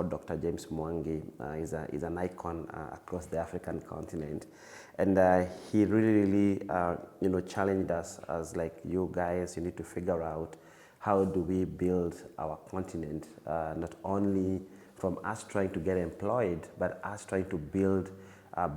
Dr. James Mwangi is an icon across the African continent, and he really challenged us as like, you guys, you need to figure out how do we build our continent, not only from us trying to get employed, but us trying to build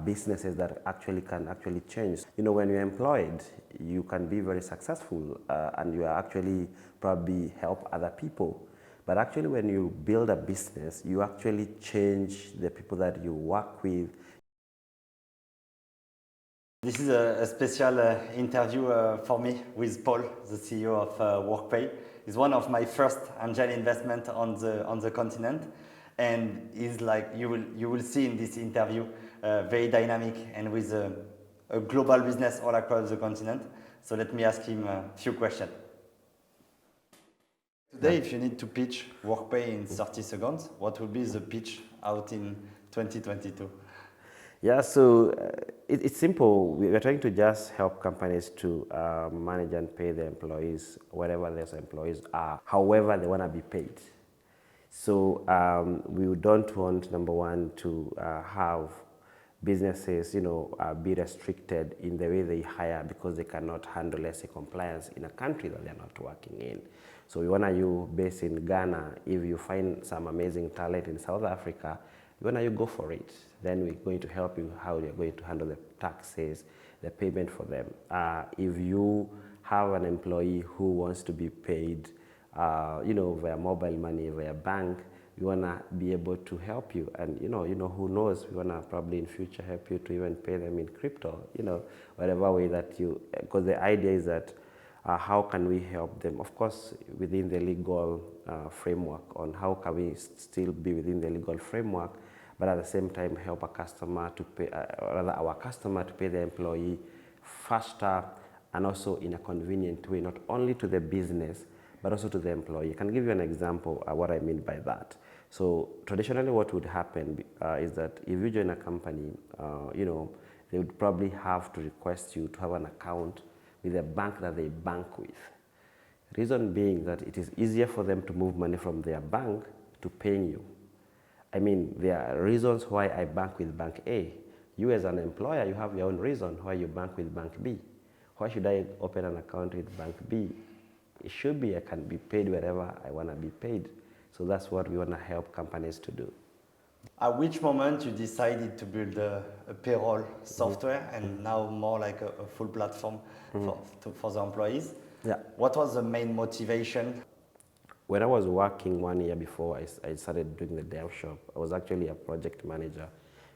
businesses that can actually change. When you're employed, you can be very successful and you actually probably help other people. But actually, when you build a business, you actually change the people that you work with. This is a special interview for me with Paul, the CEO of WorkPay. It's one of my first angel investment on the continent, and is like you will see in this interview very dynamic and with a global business all across the continent. So let me ask him a few questions. Today, if you need to pitch WorkPay in 30 seconds, what will be the pitch out in 2022? Yeah, so it's simple. We're trying to just help companies to manage and pay their employees, wherever their employees are, however they want to be paid. So we don't want, number one, to have businesses, be restricted in the way they hire because they cannot handle, let's say, compliance in a country that they're not working in. So we want you based in Ghana, if you find some amazing talent in South Africa, we want you go for it. Then we're going to help you how you're going to handle the taxes, the payment for them. If you have an employee who wants to be paid, via mobile money, via bank, we want to be able to help you. And, who knows, we want to probably in future help you to even pay them in crypto, whatever way that you, because the idea is that how can we help them? Of course, within the legal framework on how can we still be within the legal framework, but at the same time help a customer to pay, rather our customer to pay the employee faster and also in a convenient way, not only to the business, but also to the employee. I can give you an example of what I mean by that. So traditionally what would happen is that if you join a company, they would probably have to request you to have an account with a bank that they bank with. Reason being that it is easier for them to move money from their bank to paying you. I mean, there are reasons why I bank with Bank A. You as an employer, you have your own reason why you bank with Bank B. Why should I open an account with Bank B? It should be I can be paid wherever I want to be paid. So that's what we want to help companies to do. At which moment you decided to build a payroll software and now more like a full platform for the employees? Yeah. What was the main motivation? When I was working 1 year before I started doing the dev shop, I was actually a project manager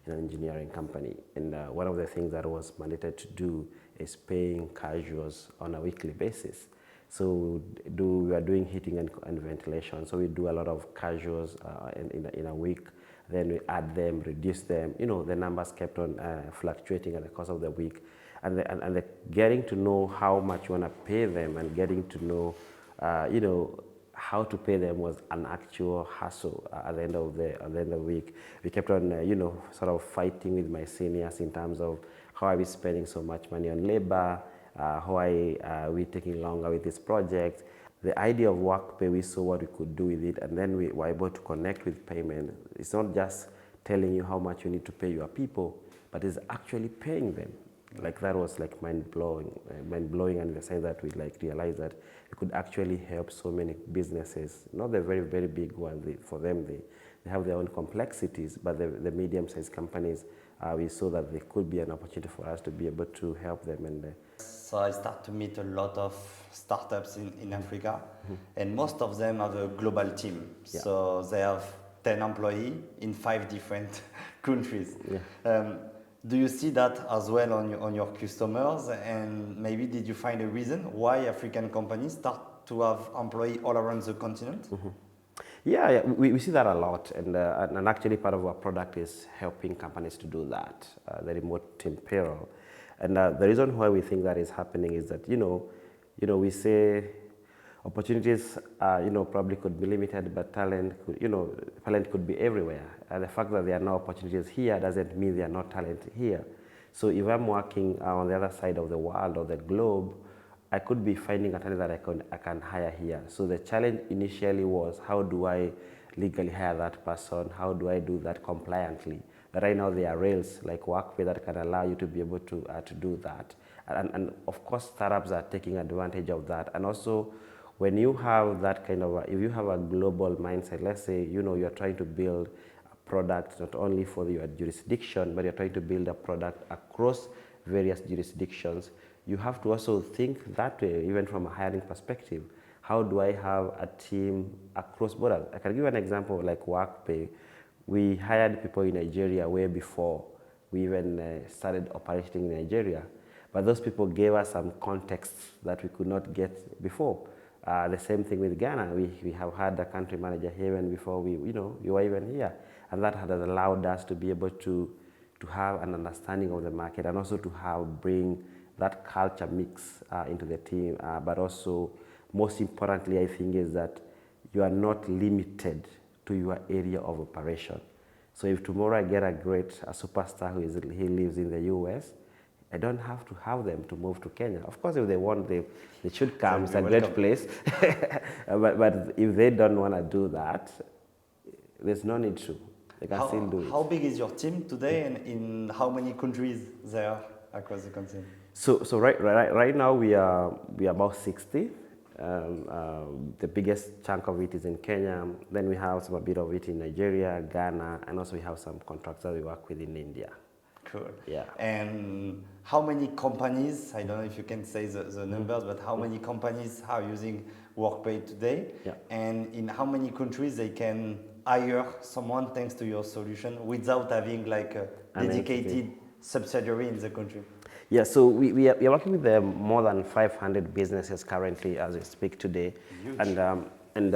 in an engineering company. And one of the things that I was mandated to do is paying casuals on a weekly basis. So we are doing heating and ventilation. So we do a lot of casuals in a week. Then we add them, reduce them. The numbers kept on fluctuating at the course of the week. And the getting to know how much you want to pay them and getting to know, how to pay them was an actual hassle at the end of the week. We kept on, sort of fighting with my seniors in terms of how are we spending so much money on labor, how are we taking longer with this project. The idea of WorkPay, we saw what we could do with it, and then we were able to connect with payment. It's not just telling you how much you need to pay your people, but it's actually paying them. Like that was like mind-blowing in the sense that we realized that we could actually help so many businesses, not the very, very big ones. For them, they have their own complexities, but the medium-sized companies, we saw that there could be an opportunity for us to be able to help them. And so I start to meet a lot of startups in Africa, and most of them have a global team. Yeah. So they have 10 employees in 5 different countries. Yeah. Do you see that as well on your customers? And maybe did you find a reason why African companies start to have employees all around the continent? Yeah, we see that a lot, and actually part of our product is helping companies to do that, the remote team payroll. And the reason why we think that is happening is that, we say opportunities, probably could be limited, but talent could be everywhere. And the fact that there are no opportunities here doesn't mean there are no talent here. So if I'm working on the other side of the world or the globe, I could be finding a talent that I can hire here. So the challenge initially was, how do I legally hire that person? How do I do that compliantly? But right now there are rails like Workpay that can allow you to be able to do that. And of course, startups are taking advantage of that. And also, when you have that kind of, if you have a global mindset, let's say, you're trying to build a product not only for your jurisdiction, but you're trying to build a product across various jurisdictions, you have to also think that way, even from a hiring perspective. How do I have a team across borders? I can give you an example like Workpay. We hired people in Nigeria way before we even started operating in Nigeria. But those people gave us some context that we could not get before. The same thing with Ghana. We have had a country manager here even before we were even here. And that has allowed us to be able to have an understanding of the market and also to bring that culture mix into the team. But also, most importantly, I think, is that you are not limited to your area of operation. So if tomorrow I get a superstar he lives in the US, I don't have to have them to move to Kenya. Of course, if they want, they should come. It's a great place. but if they don't want to do that, there's no need to. They can still do it. How big is your team today, and in how many countries they are across the continent? So right now we are about 60. The biggest chunk of it is in Kenya. Then we have a bit of it in Nigeria, Ghana, and also we have some contractors we work with in India. Cool. Yeah. And how many companies, I don't know if you can say the numbers, but how many companies are using Workpay today? Yeah. And in how many countries they can hire someone thanks to your solution without having like a dedicated subsidiary in the country? Yeah, so we are working with more than 500 businesses currently as we speak today. Huge. And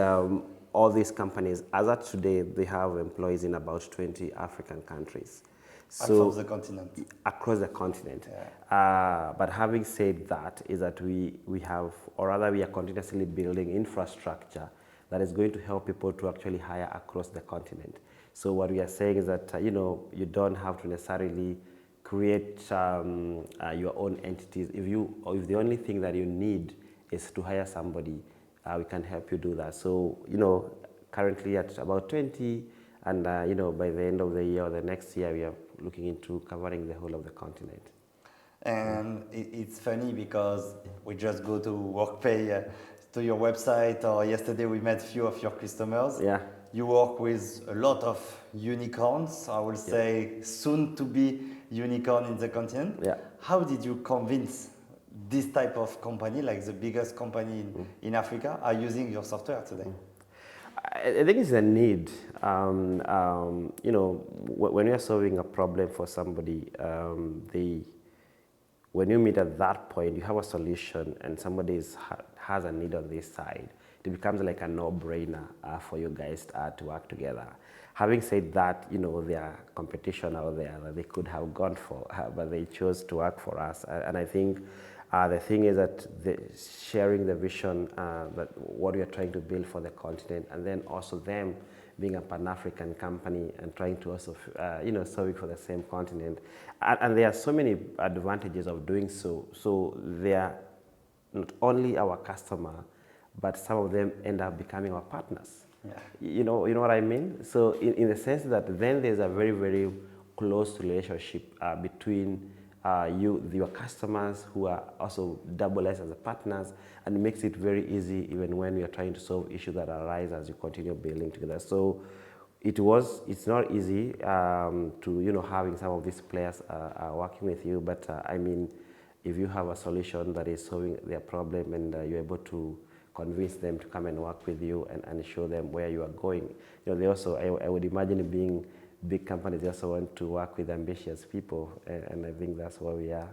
all these companies, as of today, they have employees in about 20 African countries. So across the continent. Across the continent. Yeah. But having said that, is that we have, or rather we are continuously building infrastructure that is going to help people to actually hire across the continent. So what we are saying is that, you don't have to necessarily create your own entities. If the only thing that you need is to hire somebody, we can help you do that. So, currently at about 20, and by the end of the year or the next year, we are looking into covering the whole of the continent. And it's funny because we just go to Workpay, to your website, or yesterday we met a few of your customers. Yeah. You work with a lot of unicorns, I will say soon to be unicorn in the continent. Yeah. How did you convince this type of company, like the biggest company in Africa, are using your software today? I think it's a need. When you're solving a problem for somebody, when you meet at that point, you have a solution and somebody has a need on this side, it becomes like a no-brainer for you guys to work together. Having said that, there are competition out there that they could have gone for, but they chose to work for us. And I think the thing is that sharing the vision that what we are trying to build for the continent, and then also them being a Pan-African company and trying to also, solve it for the same continent. And there are so many advantages of doing so. So they are not only our customer, but some of them end up becoming our partners. Yeah. You know what I mean? So in the sense that then there's a very, very close relationship between your customers who are also double as partners, and it makes it very easy even when we are trying to solve issues that arise as you continue building together. So it's not easy to having some of these players working with you, but if you have a solution that is solving their problem and you're able to convince them to come and work with you and show them where you are going. They also, I would imagine, being big companies, they also want to work with ambitious people, and I think that's where we are.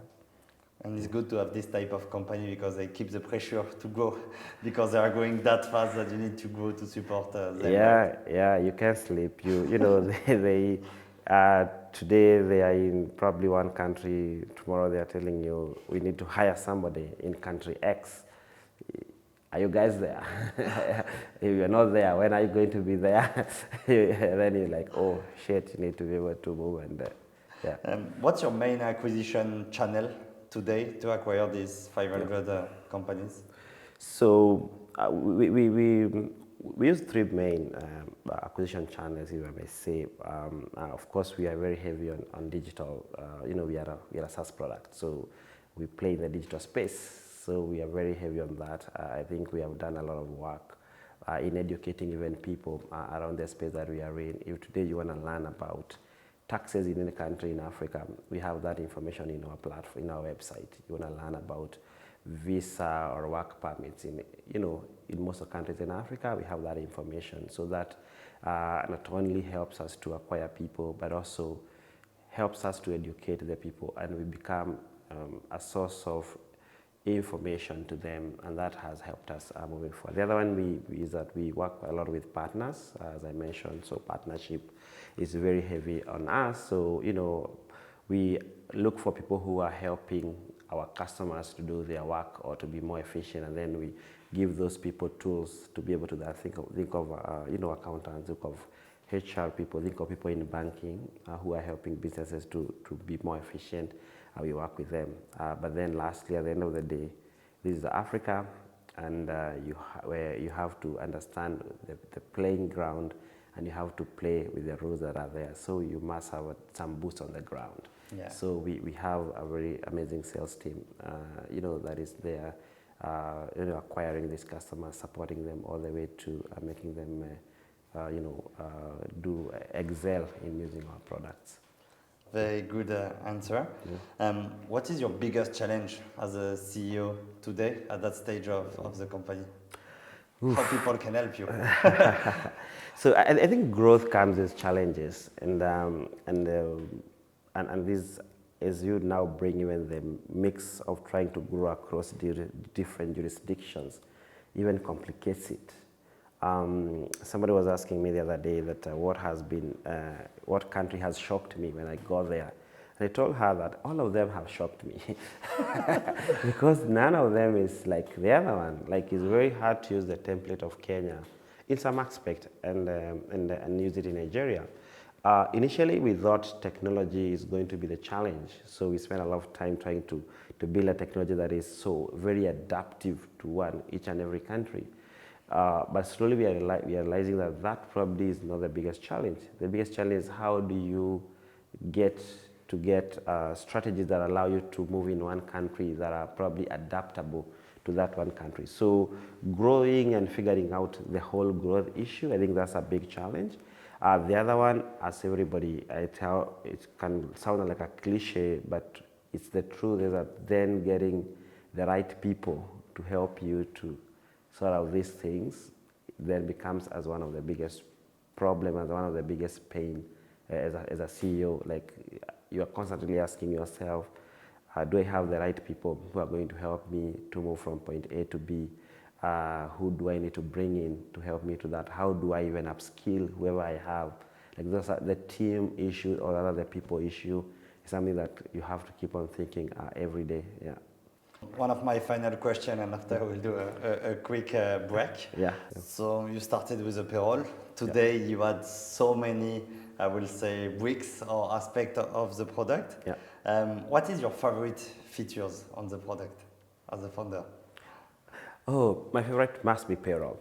And it's good to have this type of company because they keep the pressure to grow because they are going that fast that you need to grow to support them. Yeah, you can't sleep. They today they are in probably one country, tomorrow they are telling you we need to hire somebody in country X. Are you guys there? If you're not there, when are you going to be there? Then you're like, oh shit, you need to be able to move. And yeah. What's your main acquisition channel today to acquire these 500 companies? So we we use three main acquisition channels, if I may say. Of course, we are very heavy on digital. We are a SaaS product, so we play in the digital space. So we are very heavy on that. I think we have done a lot of work in educating even people around the space that we are in. If today you want to learn about taxes in any country in Africa, we have that information in our platform, in our website. You want to learn about visa or work permits in most of the countries in Africa, we have that information. So that not only helps us to acquire people, but also helps us to educate the people, and we become a source of information to them, and that has helped us moving forward. The other one is that we work a lot with partners, as I mentioned. So partnership is very heavy on us. So we look for people who are helping our customers to do their work or to be more efficient, and then we give those people tools to be able to think of accountants, think of HR people, think of people in banking who are helping businesses to be more efficient. We work with them. But then lastly, at the end of the day, this is Africa, and where you have to understand the playing ground, and you have to play with the rules that are there. So you must have some boots on the ground. Yeah. So we have a very amazing sales team, that is there, acquiring these customers, supporting them all the way to making them, excel in using our products. Very good answer. Yeah. What is your biggest challenge as a CEO today at that stage of the company? Oof. How people can help you? So I think growth comes with challenges, and this, as you now bring even the mix of trying to grow across different jurisdictions, even complicates it. Somebody was asking me the other day that what country has shocked me when I got there. And I told her that all of them have shocked me because none of them is like the other one. Like, it's very hard to use the template of Kenya in some aspect and use it in Nigeria. Initially, we thought technology is going to be the challenge, so we spent a lot of time trying to build a technology that is so very adaptive to each and every country. But slowly we are realizing that probably is not the biggest challenge. The biggest challenge is how do you get strategies that allow you to move in one country that are probably adaptable to that one country. So growing and figuring out the whole growth issue, I think that's a big challenge. The other one, as everybody, it can sound like a cliche, but it's the truth, is that then getting the right people to help you to sort out these things then becomes as one of the biggest problems, as one of the biggest pain as a CEO. Like, you are constantly asking yourself, do I have the right people who are going to help me to move from point A to B? Who do I need to bring in to help me to that? How do I even upskill whoever I have? Like, those are the team issue, or rather the people issue, is something that you have to keep on thinking every day. Yeah. One of my final questions, and after we'll do a quick break. Yeah. So you started with a payroll. Today you had so many, I will say, bricks or aspects of the product. Yeah. What is your favorite features on the product as a founder? Oh, my favorite must be payroll.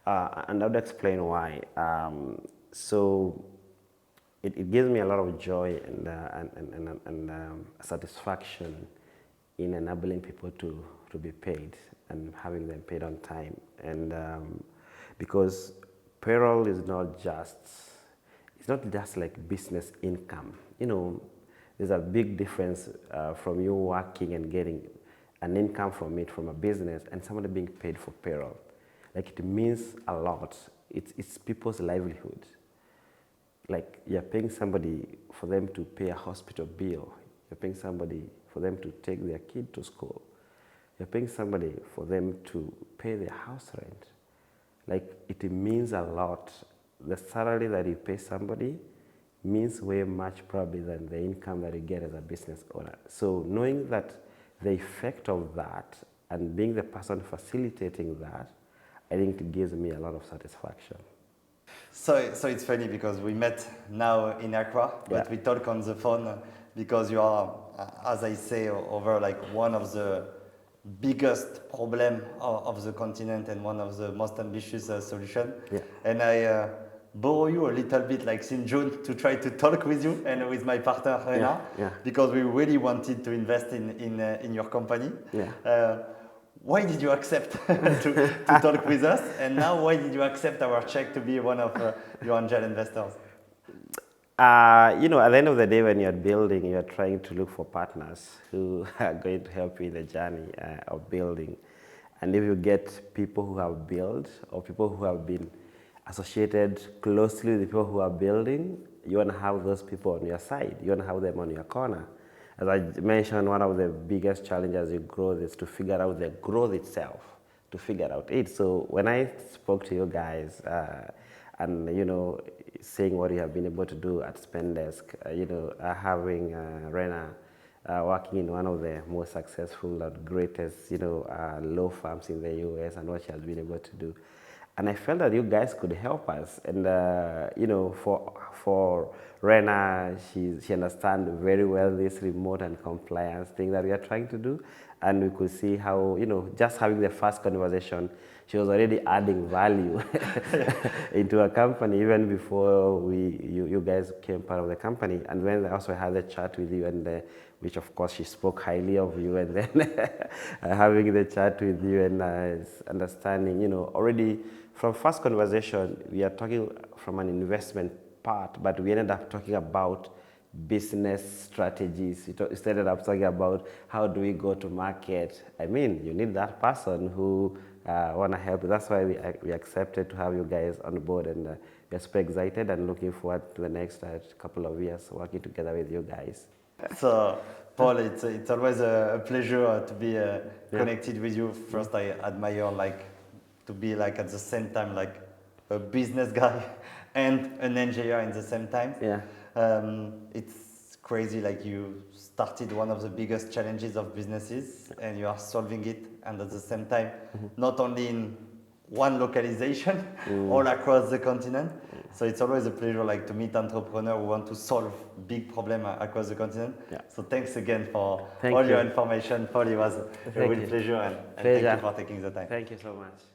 And I would explain why. So it gives me a lot of joy and satisfaction in enabling people to be paid and having them paid on time. And because payroll is not just like business income. There's a big difference from you working and getting an income from it, from a business, and somebody being paid for payroll. Like, it means a lot. It's people's livelihood. Like, you're paying somebody for them to pay a hospital bill. You're paying somebody for them to take their kid to school. You're paying somebody for them to pay their house rent. Like, it means a lot. The salary that you pay somebody means way much probably than the income that you get as a business owner. So knowing that the effect of that and being the person facilitating that, I think it gives me a lot of satisfaction. So it's funny because we met now in Accra, but we talk on the phone because you are, as I say, over like one of the biggest problem of the continent and one of the most ambitious solution. Yeah. And I borrow you a little bit like since June to try to talk with you and with my partner Rena, Yeah. because we really wanted to invest in your company. Yeah. Why did you accept to talk with us? And now why did you accept our check to be one of your angel investors? You know, at the end of the day, when you're building, you're trying to look for partners who are going to help you in the journey of building. And if you get people who have built or people who have been associated closely with the people who are building, you want to have those people on your side. You want to have them on your corner. As I mentioned, one of the biggest challenges in growth is to figure out the growth itself, to figure out it. So when I spoke to you guys, and you know, seeing what you have been able to do at Spendesk, you know, having Rena working in one of the most successful and greatest, you know, law firms in the US, and what she has been able to do. And I felt that you guys could help us. And, you know, for Rena, she understands very well this remote and compliance thing that we are trying to do. And we could see how, you know, just having the first conversation, she was already adding value into a company even before you guys became part of the company. And when I also had a chat with you, and which of course she spoke highly of you, and then having the chat with you and understanding, you know, already from first conversation, we are talking from an investment part, but we ended up talking about business strategies. We started up talking about how do we go to market. I mean, you need that person who want to help. That's why we accepted to have you guys on board, and we're super excited and looking forward to the next couple of years working together with you guys. So, Paul, it's always a pleasure to be connected with you. First, I admire to be at the same time a business guy and an engineer in the same time. Yeah. It's crazy, you started one of the biggest challenges of businesses and you are solving it, and at the same time, not only in one localization, all across the continent. So it's always a pleasure to meet entrepreneurs who want to solve big problems across the continent. Yeah. So thanks again for Thank all you. your information, Paul. It was a real pleasure, and thank you for taking the time. Thank you so much.